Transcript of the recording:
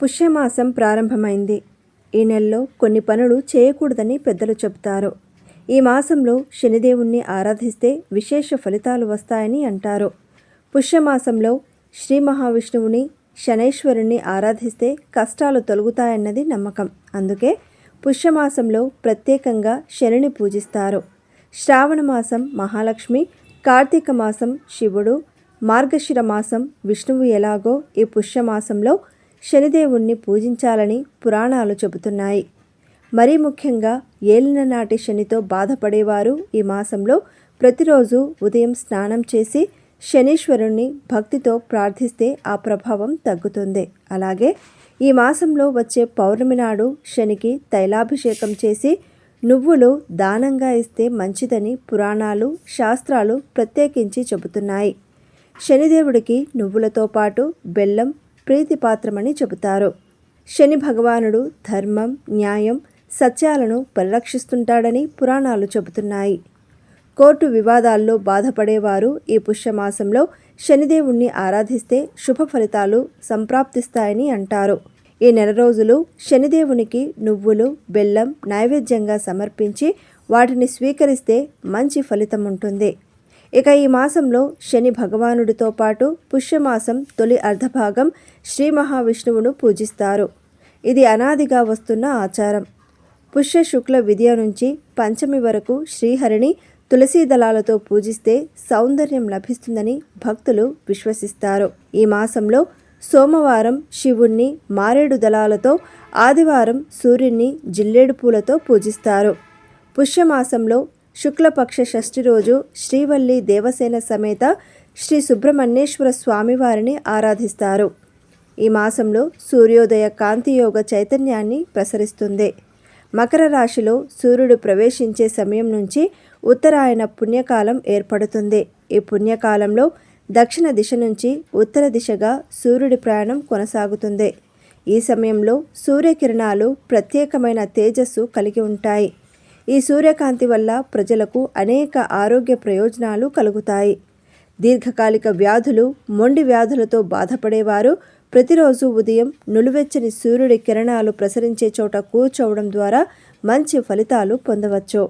పుష్యమాసం ప్రారంభమైంది. ఈ నెలలో కొన్ని పనులు చేయకూడదని పెద్దలు చెబుతారు. ఈ మాసంలో శనిదేవుణ్ణి ఆరాధిస్తే విశేష ఫలితాలు వస్తాయని అంటారు. పుష్యమాసంలో శ్రీ మహావిష్ణువుని, శనైశ్వరుణ్ణి ఆరాధిస్తే కష్టాలు తొలగుతాయన్నది నమ్మకం. అందుకే పుష్యమాసంలో ప్రత్యేకంగా శనిని పూజిస్తారు. శ్రావణ మాసం మహాలక్ష్మి, కార్తీక మాసం శివుడు, మార్గశిర మాసం విష్ణువు ఎలాగో ఈ పుష్యమాసంలో శనిదేవుణ్ణి పూజించాలని పురాణాలు చెబుతున్నాయి. మరీ ముఖ్యంగా ఏలిన నాటి శనితో బాధపడేవారు ఈ మాసంలో ప్రతిరోజు ఉదయం స్నానం చేసి శనీశ్వరుణ్ణి భక్తితో ప్రార్థిస్తే ఆ ప్రభావం తగ్గుతుంది. అలాగే ఈ మాసంలో వచ్చే పౌర్ణమి నాడు శనికి తైలాభిషేకం చేసి నువ్వులు దానంగా ఇస్తే మంచిదని పురాణాలు, శాస్త్రాలు ప్రత్యేకించి చెబుతున్నాయి. శనిదేవుడికి నువ్వులతో పాటు బెల్లం ప్రీతిపాత్రమని చెబుతారు. శని భగవానుడు ధర్మం, న్యాయం, సత్యాలను పరిరక్షిస్తుంటాడని పురాణాలు చెబుతున్నాయి. కోర్టు వివాదాల్లో బాధపడేవారు ఈ పుష్యమాసంలో శనిదేవుణ్ణి ఆరాధిస్తే శుభ ఫలితాలు సంప్రాప్తిస్తాయని అంటారు. ఈ నెల రోజులు శనిదేవునికి నువ్వులు, బెల్లం నైవేద్యంగా సమర్పించి వాటిని స్వీకరిస్తే మంచి ఫలితం ఉంటుంది. ఇక ఈ మాసంలో శని భగవానుడితో పాటు పుష్యమాసం తొలి అర్ధభాగం శ్రీ మహావిష్ణువును పూజిస్తారు. ఇది అనాదిగా వస్తున్న ఆచారం. పుష్య శుక్ల విద్య నుంచి పంచమి వరకు శ్రీహరిని తులసీ దళాలతో పూజిస్తే సౌందర్యం లభిస్తుందని భక్తులు విశ్వసిస్తారు. ఈ మాసంలో సోమవారం శివుణ్ణి మారేడు దళాలతో, ఆదివారం సూర్యుణ్ణి జిల్లేడు పూలతో పూజిస్తారు. పుష్యమాసంలో శుక్లపక్ష షష్ఠి రోజు శ్రీవల్లి దేవసేన సమేత శ్రీ సుబ్రహ్మణ్యేశ్వర స్వామివారిని ఆరాధిస్తారు. ఈ మాసంలో సూర్యోదయ కాంతియోగ చైతన్యాన్ని ప్రసరిస్తుంది. మకర రాశిలో సూర్యుడు ప్రవేశించే సమయం నుంచి ఉత్తరాయణ పుణ్యకాలం ఏర్పడుతుంది. ఈ పుణ్యకాలంలో దక్షిణ దిశ నుంచి ఉత్తర దిశగా సూర్యుడి ప్రయాణం కొనసాగుతుంది. ఈ సమయంలో సూర్యకిరణాలు ప్రత్యేకమైన తేజస్సు కలిగి ఉంటాయి. ఈ సూర్యకాంతి వల్ల ప్రజలకు అనేక ఆరోగ్య ప్రయోజనాలు కలుగుతాయి. దీర్ఘకాలిక వ్యాధులు, మొండి వ్యాధులతో బాధపడేవారు ప్రతిరోజు ఉదయం నులివెచ్చని సూర్యుడి కిరణాలు ప్రసరించే చోట కూర్చోవడం ద్వారా మంచి ఫలితాలు పొందవచ్చు.